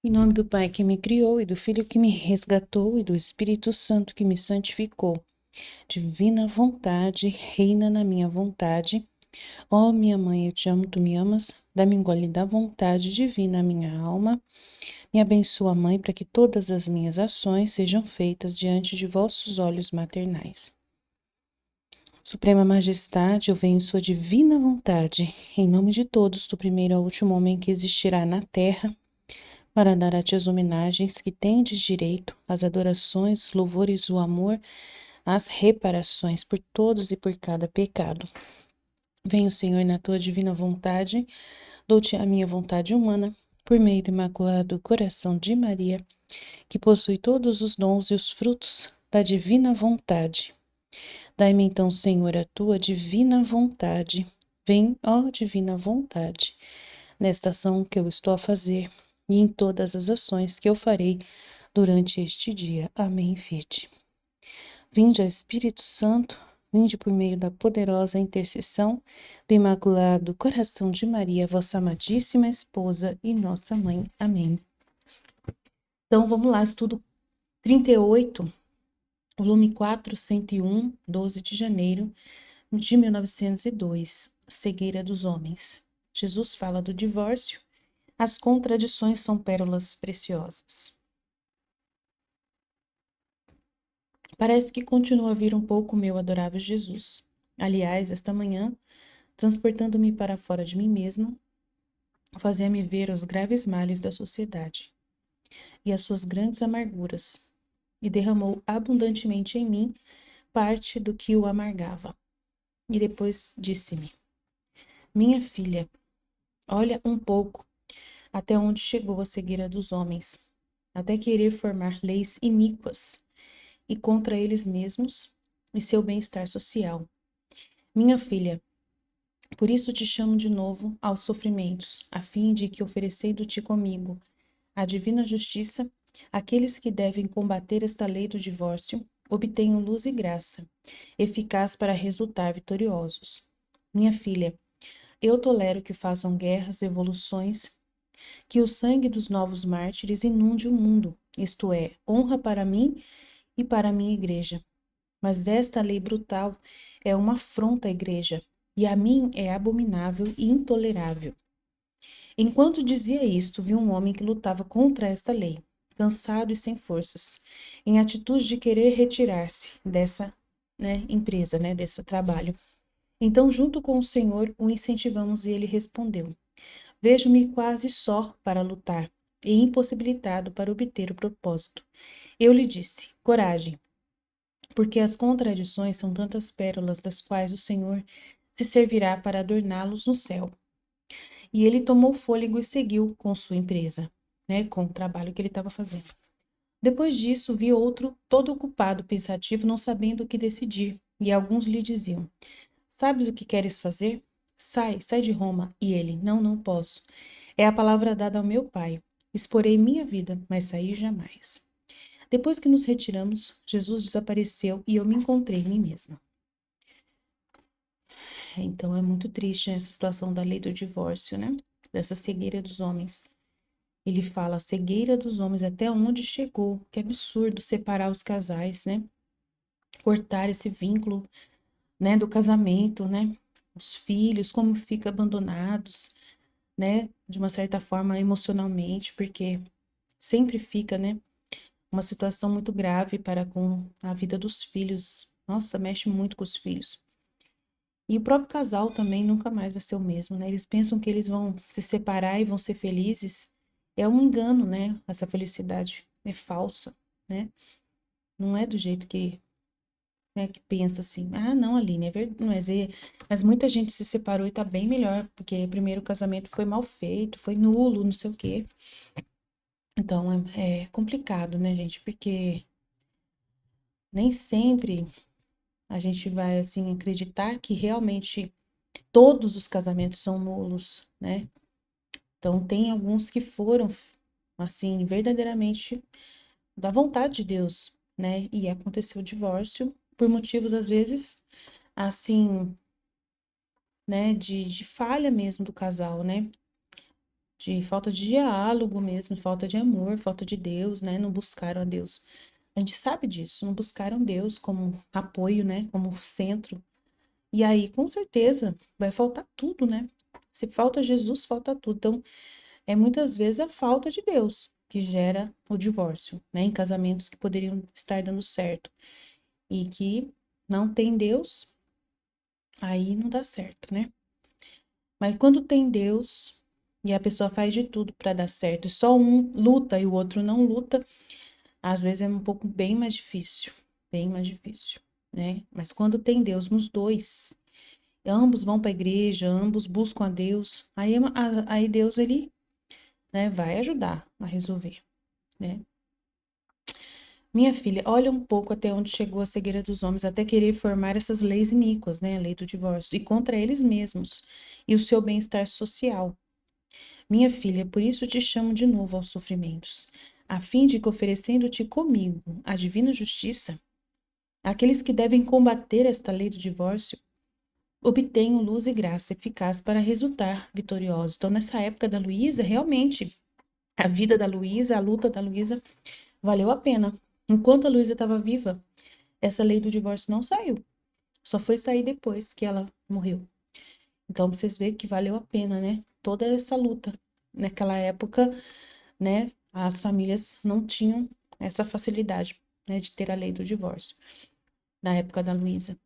Em nome do Pai que me criou, e do Filho que me resgatou, e do Espírito Santo que me santificou. Divina vontade, reina na minha vontade. Ó minha mãe, eu te amo, tu me amas. Dá-me um gole da vontade divina a minha alma. Me abençoa, Mãe, para que todas as minhas ações sejam feitas diante de vossos olhos maternais. Suprema Majestade, eu venho em sua divina vontade, em nome de todos, do primeiro ao último homem que existirá na terra, para dar a ti as homenagens que tendes direito, as adorações, os louvores, o amor, as reparações por todos e por cada pecado. Venho, Senhor, na tua divina vontade, dou-te a minha vontade humana, por meio do imaculado coração de Maria, que possui todos os dons e os frutos da divina vontade. Dai-me então, Senhor, a tua divina vontade. Vem, ó divina vontade, nesta ação que eu estou a fazer e em todas as ações que eu farei durante este dia. Amém. Vinde. Vinde, ó Espírito Santo, vinde por meio da poderosa intercessão do Imaculado Coração de Maria, vossa amadíssima esposa e nossa mãe. Amém. Então, vamos lá, estudo 38, volume 4, 101, 12 de janeiro de 1902, Cegueira dos Homens. Jesus fala do divórcio. As contradições são pérolas preciosas. Parece que continua a vir um pouco meu adorável Jesus. Aliás, esta manhã, transportando-me para fora de mim mesmo, fazia-me ver os graves males da sociedade e as suas grandes amarguras, e derramou abundantemente em mim parte do que o amargava. E depois disse-me: Minha filha, olha um pouco até onde chegou a cegueira dos homens, até querer formar leis iníquas e contra eles mesmos e seu bem-estar social. Minha filha, por isso te chamo de novo aos sofrimentos, a fim de que, oferecendo-te comigo a divina justiça, aqueles que devem combater esta lei do divórcio obtenham luz e graça, eficaz para resultar vitoriosos. Minha filha, eu tolero que façam guerras, revoluções, que o sangue dos novos mártires inunde o mundo, isto é, honra para mim e para a minha igreja. Mas desta lei brutal é uma afronta à igreja, e a mim é abominável e intolerável. Enquanto dizia isto, vi um homem que lutava contra esta lei, cansado e sem forças, em atitude de querer retirar-se dessa empresa, desse trabalho. Então, junto com o Senhor, o incentivamos e ele respondeu: Vejo-me quase só para lutar e impossibilitado para obter o propósito. Eu lhe disse: Coragem, porque as contradições são tantas pérolas das quais o Senhor se servirá para adorná-los no céu. E ele tomou fôlego e seguiu com sua empresa, com o trabalho que ele estava fazendo. Depois disso, vi outro todo ocupado, pensativo, não sabendo o que decidir. E alguns lhe diziam: Sabes o que queres fazer? Sai de Roma. E ele: Não posso. É a palavra dada ao meu pai. Exporei minha vida, mas sair jamais. Depois que nos retiramos, Jesus desapareceu e eu me encontrei em mim mesma. Então é muito triste essa situação da lei do divórcio, dessa cegueira dos homens. Ele fala cegueira dos homens, até onde chegou. Que absurdo separar os casais, cortar esse vínculo, do casamento, os filhos, como ficam abandonados, de uma certa forma emocionalmente, porque sempre fica, uma situação muito grave para com a vida dos filhos. Nossa, mexe muito com os filhos. E o próprio casal também nunca mais vai ser o mesmo, Eles pensam que eles vão se separar e vão ser felizes. É um engano, Essa felicidade é falsa, Não é do jeito que pensa assim. Ah, não, Aline, é verdade, mas muita gente se separou e tá bem melhor, porque o primeiro casamento foi mal feito, foi nulo, não sei o quê. Então, é complicado, gente? Porque nem sempre a gente vai, assim, acreditar que realmente todos os casamentos são nulos, Então, tem alguns que foram, assim, verdadeiramente da vontade de Deus, E aconteceu o divórcio por motivos, às vezes, assim, de falha mesmo do casal, de falta de diálogo mesmo, falta de amor, falta de Deus, né? Não buscaram a Deus. A gente sabe disso, não buscaram Deus como apoio, né? Como centro. E aí, com certeza, vai faltar tudo, né? Se falta Jesus, falta tudo. Então, é muitas vezes a falta de Deus que gera o divórcio, né? Em casamentos que poderiam estar dando certo e que não tem Deus, aí não dá certo, né? Mas quando tem Deus e a pessoa faz de tudo para dar certo, e só um luta e o outro não luta, às vezes é um pouco bem mais difícil, né? Mas quando tem Deus nos dois, ambos vão para a igreja, ambos buscam a Deus, aí Deus ele, né, vai ajudar a resolver, né? Minha filha, olha um pouco até onde chegou a cegueira dos homens, até querer formar essas leis iníquas, né? A lei do divórcio, e contra eles mesmos, e o seu bem-estar social. Minha filha, por isso te chamo de novo aos sofrimentos, a fim de que, oferecendo-te comigo a divina justiça, aqueles que devem combater esta lei do divórcio, obtenham luz e graça eficaz para resultar vitoriosos. Então, nessa época da Luísa, realmente, a vida da Luísa, a luta da Luísa, valeu a pena. Enquanto a Luísa estava viva, essa lei do divórcio não saiu. Só foi sair depois que ela morreu. Então, pra vocês verem que valeu a pena, né? Toda essa luta. Naquela época, né? As famílias não tinham essa facilidade, né? De ter a lei do divórcio. Na época da Luísa.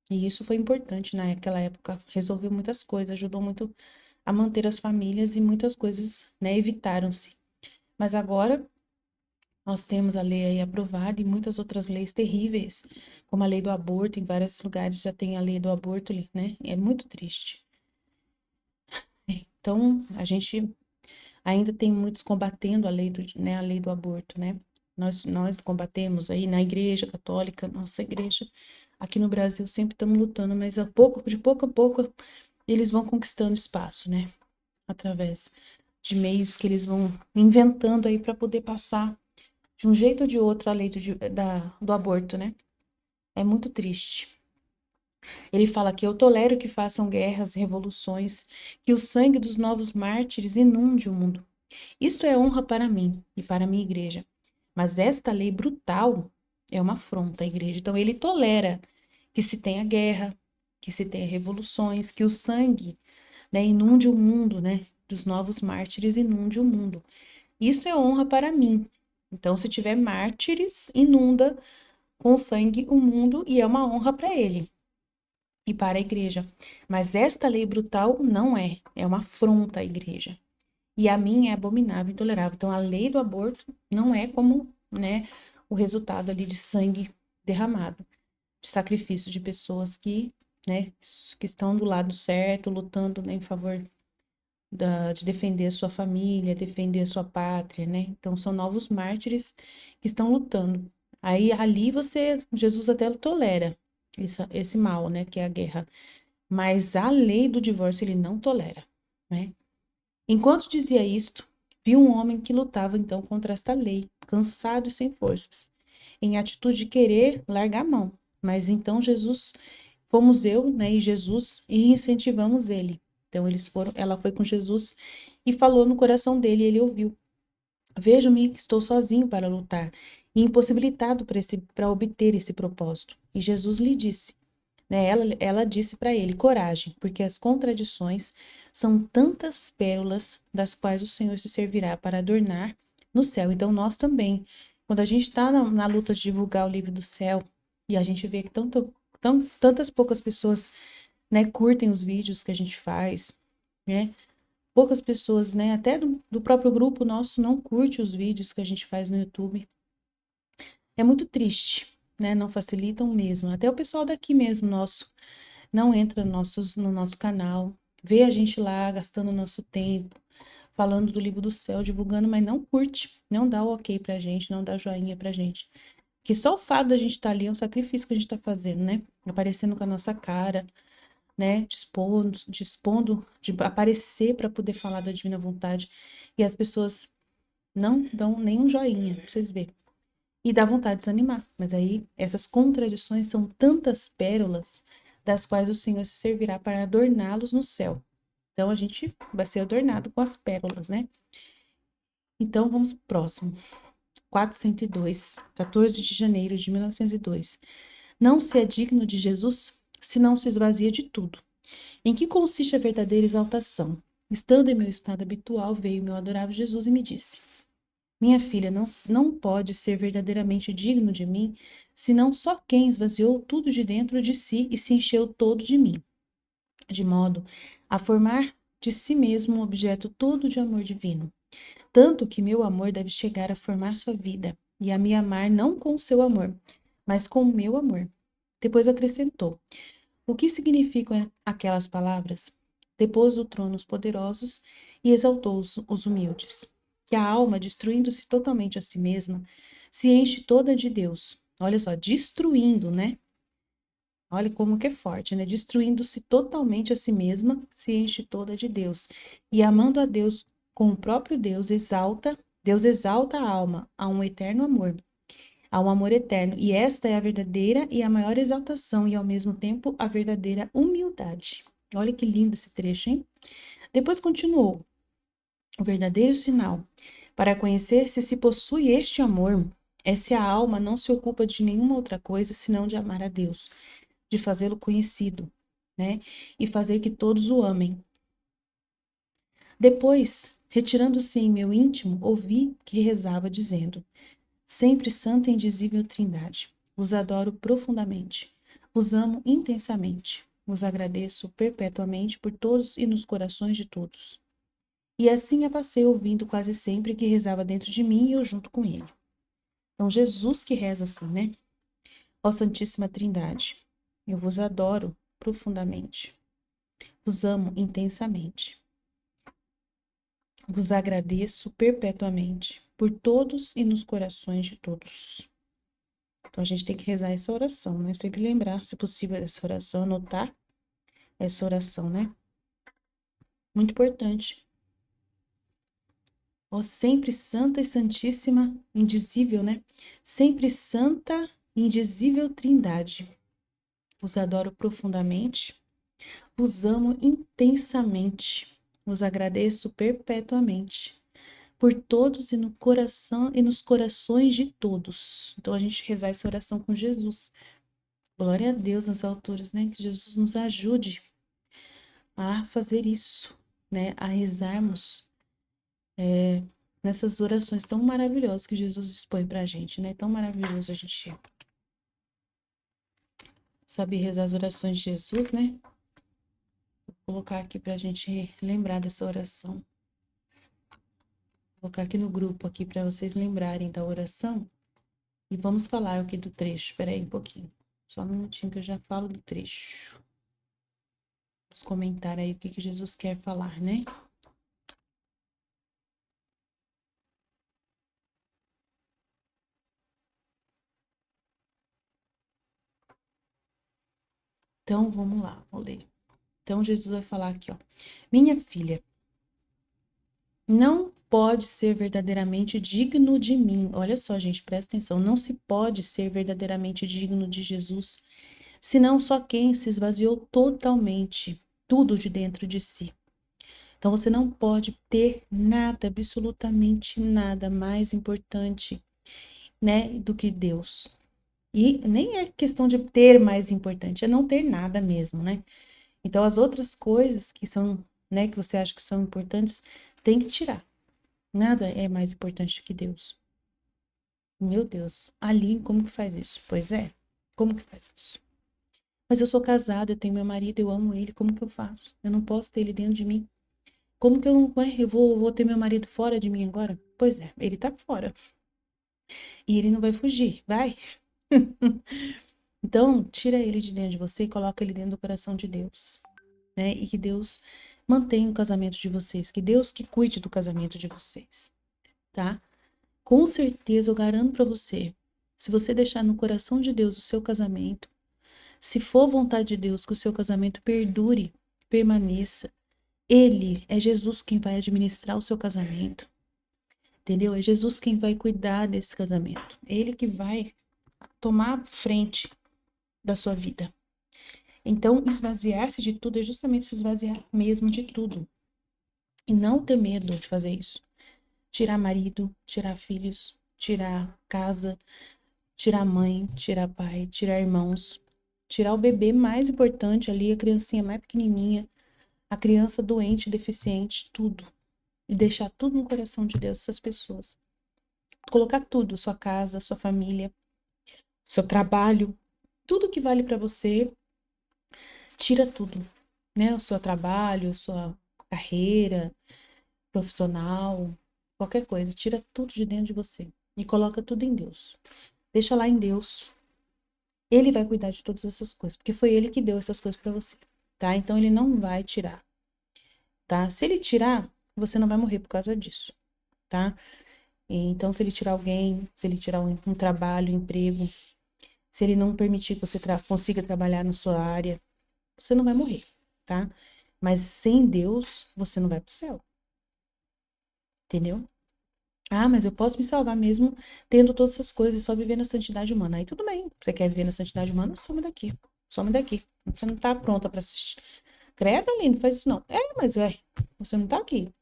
E isso foi importante naquela época. Resolveu muitas coisas, ajudou muito a manter as famílias e muitas coisas, né? Evitaram-se. Mas agora nós temos a lei aí aprovada e muitas outras leis terríveis, como a lei do aborto. Em vários lugares já tem a lei do aborto, né? É muito triste. Então, a gente ainda tem muitos combatendo a lei do aborto, né? Nós combatemos aí na Igreja Católica, nossa igreja, aqui no Brasil sempre estamos lutando, mas de pouco a pouco, eles vão conquistando espaço, né? Através de meios que eles vão inventando aí para poder passar de um jeito ou de outro a lei do aborto, né? É muito triste. Ele fala que eu tolero que façam guerras, revoluções, que o sangue dos novos mártires inunde o mundo. Isto é honra para mim e para a minha igreja. Mas esta lei brutal é uma afronta à igreja. Então ele tolera que se tenha guerra, que se tenha revoluções, que o sangue, né, inunde o mundo, né? Dos novos mártires inunde o mundo. Isto é honra para mim. Então, se tiver mártires, inunda com sangue o mundo e é uma honra para ele e para a igreja. Mas esta lei brutal não é uma afronta à igreja. E a mim é abominável e intolerável. Então, a lei do aborto não é como, né, o resultado ali de sangue derramado, de sacrifício de pessoas que, né, que estão do lado certo, lutando, né, em favor de defender a sua família, defender a sua pátria, né? Então, são novos mártires que estão lutando. Aí, ali Jesus até tolera esse mal, né, que é a guerra. Mas a lei do divórcio ele não tolera, né? Enquanto dizia isto, vi um homem que lutava então contra esta lei, cansado e sem forças, em atitude de querer largar a mão. Mas então fomos eu, né, e Jesus, e incentivamos ele. Então ela foi com Jesus e falou no coração dele, e ele ouviu. Vejo-me que estou sozinho para lutar e impossibilitado para obter esse propósito. E Jesus lhe disse, né? Ela disse para ele: coragem, porque as contradições são tantas pérolas das quais o Senhor se servirá para adornar no céu. Então, nós também, quando a gente está na luta de divulgar o livro do céu e a gente vê que tantas poucas pessoas, né, curtem os vídeos que a gente faz, né? Poucas pessoas, né, até do próprio grupo nosso não curte os vídeos que a gente faz no YouTube. É muito triste, né? Não facilitam mesmo. Até o pessoal daqui mesmo, nosso, não entra no nosso canal, vê a gente lá gastando nosso tempo, falando do livro do céu, divulgando, mas não curte, não dá o ok pra gente, não dá joinha pra gente. Que só o fato da gente estar ali é um sacrifício que a gente tá fazendo, né? Aparecendo com a nossa cara, né? Dispondo de aparecer para poder falar da divina vontade. E as pessoas não dão nenhum joinha, pra vocês verem. E dá vontade de desanimar. Mas aí, essas contradições são tantas pérolas das quais o Senhor se servirá para adorná-los no céu. Então, a gente vai ser adornado com as pérolas, né? Então, vamos pro próximo. 402, 14 de janeiro de 1902. Não se é digno de Jesus se não se esvazia de tudo. Em que consiste a verdadeira exaltação? Estando em meu estado habitual, veio meu adorável Jesus e me disse: Minha filha, não pode ser verdadeiramente digno de mim, senão só quem esvaziou tudo de dentro de si e se encheu todo de mim, de modo a formar de si mesmo um objeto todo de amor divino. Tanto que meu amor deve chegar a formar sua vida e a me amar não com o seu amor, mas com o meu amor. Depois acrescentou: O que significam aquelas palavras? Depôs do trono os poderosos e exaltou os humildes. Que a alma, destruindo-se totalmente a si mesma, se enche toda de Deus. Olha só, destruindo, né? Olha como que é forte, né? Destruindo-se totalmente a si mesma, se enche toda de Deus. E amando a Deus com o próprio Deus exalta a alma a um eterno amor, a um amor eterno. E esta é a verdadeira e a maior exaltação e ao mesmo tempo a verdadeira humildade. Olha que lindo esse trecho, hein? Depois continuou: o verdadeiro sinal para conhecer se possui este amor é se a alma não se ocupa de nenhuma outra coisa senão de amar a Deus, de fazê-lo conhecido, né? E fazer que todos o amem. Depois, retirando-se em meu íntimo, ouvi que rezava dizendo: Sempre santa e indizível Trindade, vos adoro profundamente, vos amo intensamente, vos agradeço perpetuamente por todos e nos corações de todos. E assim a passei ouvindo quase sempre que rezava dentro de mim e eu junto com ele. Então, Jesus que reza assim, né? Ó Santíssima Trindade, eu vos adoro profundamente, vos amo intensamente, vos agradeço perpetuamente por todos e nos corações de todos. Então, a gente tem que rezar essa oração, né? Sempre lembrar, se possível, essa oração, anotar essa oração, né? Muito importante. Ó, sempre santa e santíssima, indizível, né? Sempre santa e indizível Trindade. Vos adoro profundamente, vos amo intensamente, vos agradeço perpetuamente por todos e no coração e nos corações de todos. Então, a gente rezar essa oração com Jesus. Glória a Deus nas alturas, né? Que Jesus nos ajude a fazer isso, né? A rezarmos nessas orações tão maravilhosas que Jesus expõe pra gente, né? Tão maravilhoso a gente saber rezar as orações de Jesus, né? Vou colocar aqui pra gente lembrar dessa oração. Vou colocar aqui no grupo aqui para vocês lembrarem da oração e vamos falar aqui do trecho. Espera aí um pouquinho. Só um minutinho que eu já falo do trecho. Vamos comentar aí o que Jesus quer falar, né? Então, vamos lá, vou ler. Então, Jesus vai falar aqui, ó. Minha filha, não pode ser verdadeiramente digno de mim. Olha só, gente, presta atenção. Não se pode ser verdadeiramente digno de Jesus, senão só quem se esvaziou totalmente, tudo de dentro de si. Então, você não pode ter nada, absolutamente nada mais importante, né, do que Deus. E nem é questão de ter mais importante, é não ter nada mesmo, né? Então, as outras coisas que são, né, que você acha que são importantes, tem que tirar. Nada é mais importante do que Deus. Meu Deus, Aline, como que faz isso? Pois é, como que faz isso? Mas eu sou casada, eu tenho meu marido, eu amo ele, como que eu faço? Eu não posso ter ele dentro de mim. Como que eu não eu vou ter meu marido fora de mim agora? Pois é, ele tá fora. E ele não vai fugir, vai? Então, tira ele de dentro de você e coloca ele dentro do coração de Deus, né? E que Deus mantenha o casamento de vocês, que Deus que cuide do casamento de vocês, tá? Com certeza, eu garanto para você, se você deixar no coração de Deus o seu casamento, se for vontade de Deus que o seu casamento perdure, permaneça, Ele é Jesus quem vai administrar o seu casamento. Entendeu? É Jesus quem vai cuidar desse casamento. Ele que vai tomar frente da sua vida. Então, esvaziar-se de tudo é justamente se esvaziar mesmo de tudo. E não ter medo de fazer isso. Tirar marido, tirar filhos, tirar casa, tirar mãe, tirar pai, tirar irmãos, tirar o bebê mais importante ali, a criancinha mais pequenininha, a criança doente, deficiente, tudo. E deixar tudo no coração de Deus, essas pessoas. Colocar tudo, sua casa, sua família, seu trabalho, tudo que vale para você, tira tudo, né? O seu trabalho, a sua carreira profissional, qualquer coisa, tira tudo de dentro de você e coloca tudo em Deus. Deixa lá em Deus. Ele vai cuidar de todas essas coisas, porque foi ele que deu essas coisas para você, tá? Então ele não vai tirar, tá? Se ele tirar, você não vai morrer por causa disso, tá? Então, se ele tirar alguém, se ele tirar um trabalho, um emprego, se ele não permitir que você consiga trabalhar na sua área, você não vai morrer, tá? Mas sem Deus, você não vai pro céu, entendeu? Ah, mas eu posso me salvar mesmo tendo todas essas coisas, só viver na santidade humana. Aí tudo bem, você quer viver na santidade humana? Some daqui, some daqui. Você não tá pronta para assistir. Credo, Aline, não faz isso não. Mas você não tá aqui.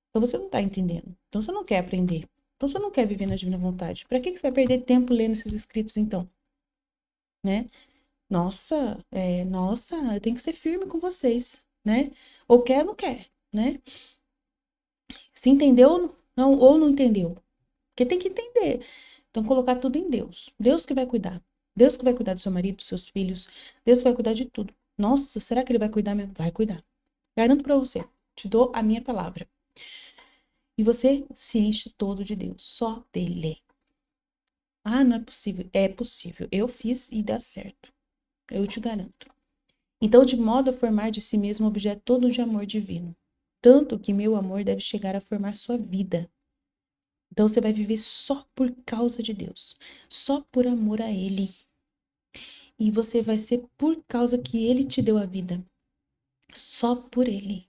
Então você não tá entendendo. Então você não quer aprender. Então você não quer viver na divina vontade. Para que você vai perder tempo lendo esses escritos então? Né? Nossa, eu tenho que ser firme com vocês, né? Ou quer ou não quer, né? Se entendeu não, ou não entendeu. Porque tem que entender. Então, colocar tudo em Deus. Deus que vai cuidar. Deus que vai cuidar do seu marido, dos seus filhos. Deus que vai cuidar de tudo. Nossa, será que ele vai cuidar mesmo? Vai cuidar. Garanto pra você. Te dou a minha palavra. E você se enche todo de Deus. Só dele. Ah, não é possível. É possível. Eu fiz e dá certo. Eu te garanto. Então, de modo a formar de si mesmo um objeto todo de amor divino. Tanto que meu amor deve chegar a formar sua vida. Então, você vai viver só por causa de Deus. Só por amor a Ele. E você vai ser por causa que Ele te deu a vida. Só por Ele.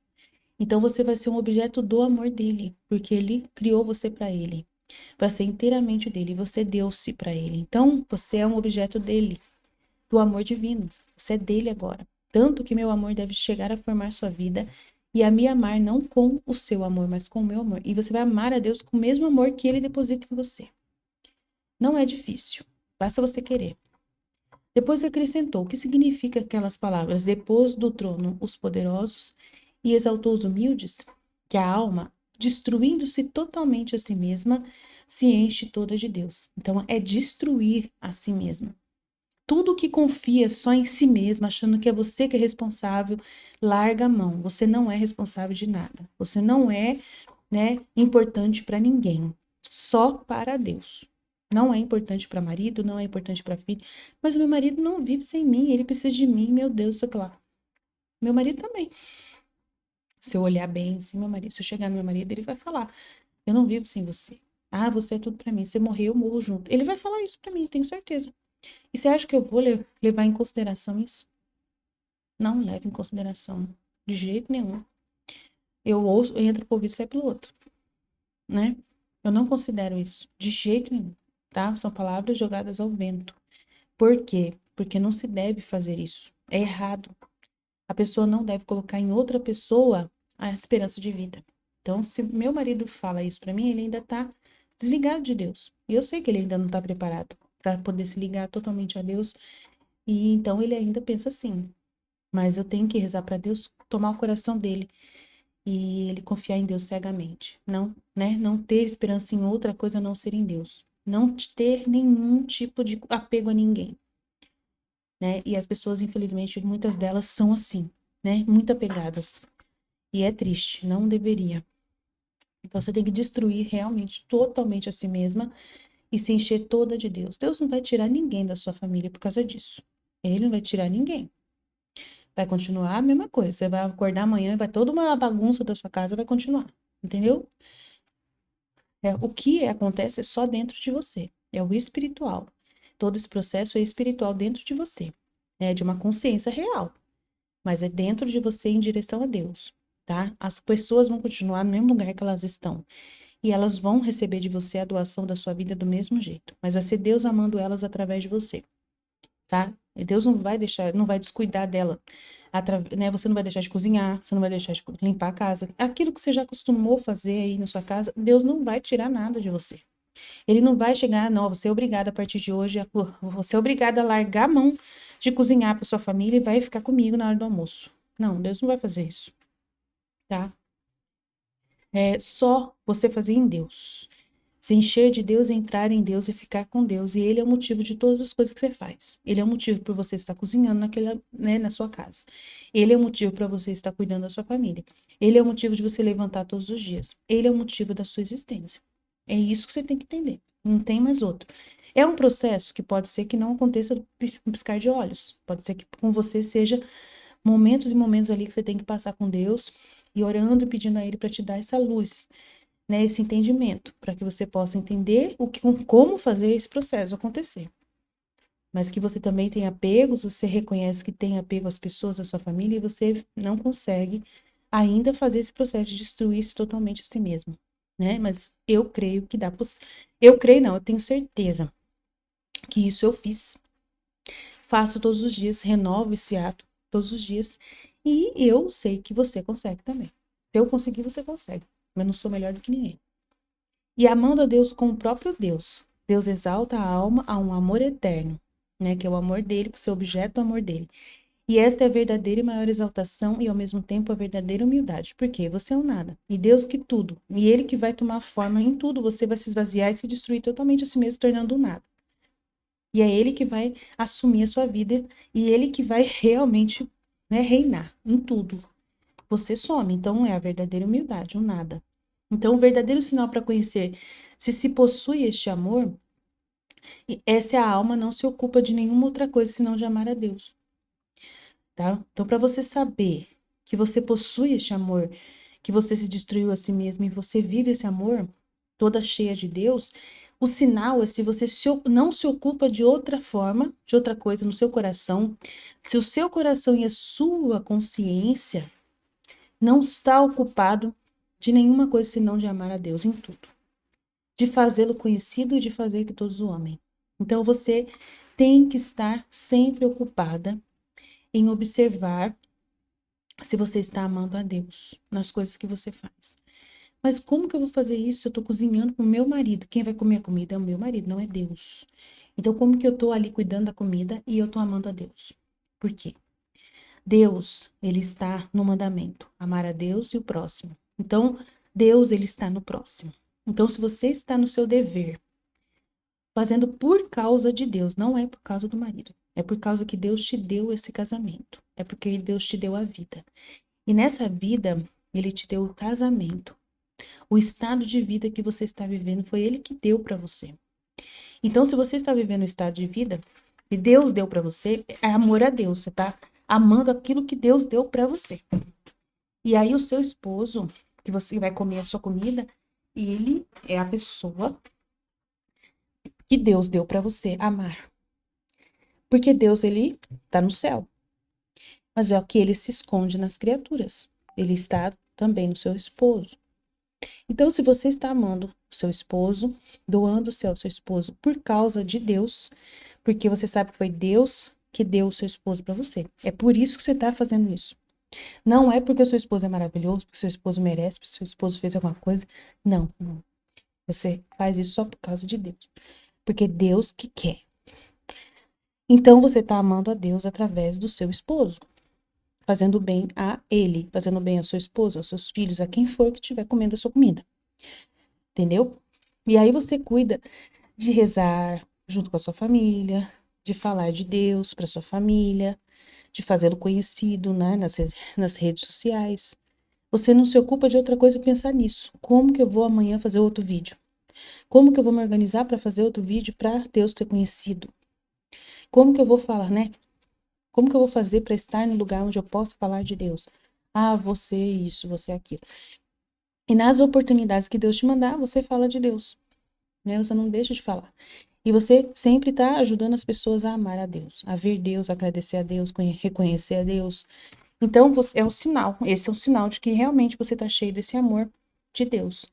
Então, você vai ser um objeto do amor dele. Porque Ele criou você para Ele. Para ser inteiramente dele. Você deu-se para Ele. Então, você é um objeto dele. Do amor divino. Você é dele agora. Tanto que meu amor deve chegar a formar sua vida e a me amar não com o seu amor, mas com o meu amor. E você vai amar a Deus com o mesmo amor que ele deposita em você. Não é difícil. Basta você querer. Depois acrescentou o que significa aquelas palavras: depois do trono os poderosos e exaltou os humildes, que a alma, destruindo-se totalmente a si mesma, se enche toda de Deus. Então é destruir a si mesma. Tudo que confia só em si mesmo, achando que é você que é responsável, larga a mão. Você não é responsável de nada. Você não é, né, importante para ninguém. Só para Deus. Não é importante para marido, não é importante para filho. Mas meu marido não vive sem mim, ele precisa de mim, meu Deus, sei lá. Meu marido também. Se eu olhar bem, assim, meu marido, se eu chegar no meu marido, ele vai falar: eu não vivo sem você. Ah, você é tudo para mim. Você morreu, eu morro junto. Ele vai falar isso para mim, tenho certeza. E você acha que eu vou levar em consideração isso? Não leve em consideração. De jeito nenhum. Eu ouço, eu entro por ouvido e sai pelo outro. Né? Eu não considero isso. De jeito nenhum. Tá? São palavras jogadas ao vento. Por quê? Porque não se deve fazer isso. É errado. A pessoa não deve colocar em outra pessoa a esperança de vida. Então, se meu marido fala isso pra mim, ele ainda tá desligado de Deus. E eu sei que ele ainda não tá preparado para poder se ligar totalmente a Deus. E então ele ainda pensa assim: mas eu tenho que rezar para Deus tomar o coração dele e ele confiar em Deus cegamente. Não, né? Não ter esperança em outra coisa a não ser em Deus. Não ter nenhum tipo de apego a ninguém, né? E as pessoas, infelizmente, muitas delas são assim, né? Muito apegadas. E é triste, não deveria. Então você tem que destruir realmente, totalmente a si mesma e se encher toda de Deus. Deus não vai tirar ninguém da sua família por causa disso. Ele não vai tirar ninguém. Vai continuar a mesma coisa. Você vai acordar amanhã e vai toda uma bagunça da sua casa vai continuar. Entendeu? O que acontece é só dentro de você. É o espiritual. Todo esse processo é espiritual dentro de você. É de uma consciência real. Mas é dentro de você em direção a Deus. Tá? As pessoas vão continuar no mesmo lugar que elas estão. E elas vão receber de você a doação da sua vida do mesmo jeito. Mas vai ser Deus amando elas através de você. Tá? E Deus não vai deixar, não vai descuidar dela. Né? Você não vai deixar de cozinhar, você não vai deixar de limpar a casa. Aquilo que você já acostumou fazer aí na sua casa, Deus não vai tirar nada de você. Ele não vai chegar, não, você é obrigada a partir de hoje, você é obrigada a largar a mão de cozinhar para sua família e vai ficar comigo na hora do almoço. Não, Deus não vai fazer isso, tá? É só você fazer em Deus. Se encher de Deus, entrar em Deus e ficar com Deus. E Ele é o motivo de todas as coisas que você faz. Ele é o motivo por você estar cozinhando né, na sua casa. Ele é o motivo para você estar cuidando da sua família. Ele é o motivo de você levantar todos os dias. Ele é o motivo da sua existência. É isso que você tem que entender. Não tem mais outro. É um processo que pode ser que não aconteça no piscar de olhos. Pode ser que com você seja momentos e momentos ali que você tem que passar com Deus e orando e pedindo a Ele para te dar essa luz, né, esse entendimento, para que você possa entender como fazer esse processo acontecer. Mas que você também tem apegos, você reconhece que tem apego às pessoas, à sua família, e você não consegue ainda fazer esse processo de destruir-se totalmente a si mesmo, né? Mas eu creio que dá. Eu creio, não, eu tenho certeza que isso eu fiz. Faço todos os dias, renovo esse ato todos os dias, e eu sei que você consegue também. Se eu conseguir, você consegue. Eu não sou melhor do que ninguém. E amando a Deus com o próprio Deus. Deus exalta a alma a um amor eterno, né? Que é o amor dele, que é o objeto do amor dele. E esta é a verdadeira e maior exaltação e, ao mesmo tempo, a verdadeira humildade. Porque você é um nada. E Deus que tudo. E Ele que vai tomar forma em tudo. Você vai se esvaziar e se destruir totalmente a si mesmo, tornando um nada. E é Ele que vai assumir a sua vida. E Ele que vai realmente, né, reinar em tudo. Você some. Então, é a verdadeira humildade, um nada. Então, o verdadeiro sinal para conhecer se possui este amor, essa é a alma não se ocupa de nenhuma outra coisa senão de amar a Deus, tá? Então, para você saber que você possui este amor, que você se destruiu a si mesmo e você vive esse amor toda cheia de Deus, o sinal é se você não se ocupa de outra forma, de outra coisa no seu coração, se o seu coração e a sua consciência não está ocupado de nenhuma coisa senão de amar a Deus em tudo, de fazê-lo conhecido e de fazer que todos o amem. Então você tem que estar sempre ocupada em observar se você está amando a Deus nas coisas que você faz. Mas como que eu vou fazer isso? Eu estou cozinhando para o meu marido. Quem vai comer a comida é o meu marido, não é Deus. Então como que eu estou ali cuidando da comida e eu estou amando a Deus? Por quê? Deus, ele está no mandamento, amar a Deus e o próximo. Então, Deus, ele está no próximo. Então, se você está no seu dever, fazendo por causa de Deus, não é por causa do marido, é por causa que Deus te deu esse casamento, é porque Deus te deu a vida. E nessa vida, ele te deu o casamento. O estado de vida que você está vivendo foi ele que deu para você. Então, se você está vivendo o estado de vida que Deus deu para você, é amor a Deus, você está amando aquilo que Deus deu para você. E aí o seu esposo, que você vai comer a sua comida, ele é a pessoa que Deus deu para você amar. Porque Deus, ele está no céu. Mas é que ele se esconde nas criaturas. Ele está também no seu esposo. Então, se você está amando o seu esposo, doando-se ao seu esposo por causa de Deus, porque você sabe que foi Deus que deu o seu esposo para você. É por isso que você está fazendo isso. Não é porque o seu esposo é maravilhoso, porque o seu esposo merece, porque o seu esposo fez alguma coisa. Não, não. Você faz isso só por causa de Deus. Porque Deus que quer. Então, você está amando a Deus através do seu esposo. Fazendo bem a ele, fazendo bem ao seu esposo, aos seus filhos, a quem for que estiver comendo a sua comida. Entendeu? E aí você cuida de rezar junto com a sua família, de falar de Deus para sua família, de fazê-lo conhecido, né, nas redes sociais. Você não se ocupa de outra coisa pensar nisso. Como que eu vou amanhã fazer outro vídeo? Como que eu vou me organizar para fazer outro vídeo para Deus ser conhecido? Como que eu vou falar, né? Como que eu vou fazer para estar no lugar onde eu posso falar de Deus? Ah, você isso, você aquilo. E nas oportunidades que Deus te mandar, você fala de Deus, né? Você não deixa de falar. E você sempre está ajudando as pessoas a amar a Deus, a ver Deus, a agradecer a Deus, reconhecer a Deus. Então, é um sinal, esse é um sinal de que realmente você está cheio desse amor de Deus.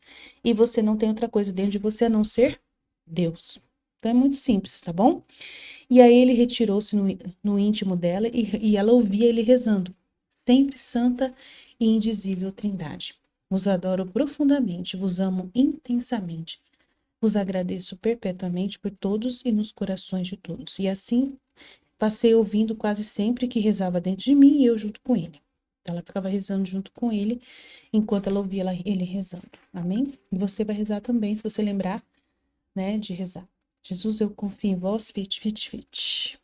E você não tem outra coisa dentro de você a não ser Deus. Então é muito simples, tá bom? E aí ele retirou-se no íntimo dela e ela ouvia ele rezando. Sempre santa e indizível Trindade. Vos adoro profundamente, vos amo intensamente. Vos agradeço perpetuamente por todos e nos corações de todos. E assim passei ouvindo quase sempre que rezava dentro de mim e eu junto com ele. Ela ficava rezando junto com ele enquanto ela ouvia ele rezando. Amém? E você vai rezar também, se você lembrar, né, de rezar. Jesus, eu confio em vós, fit, fit, fit.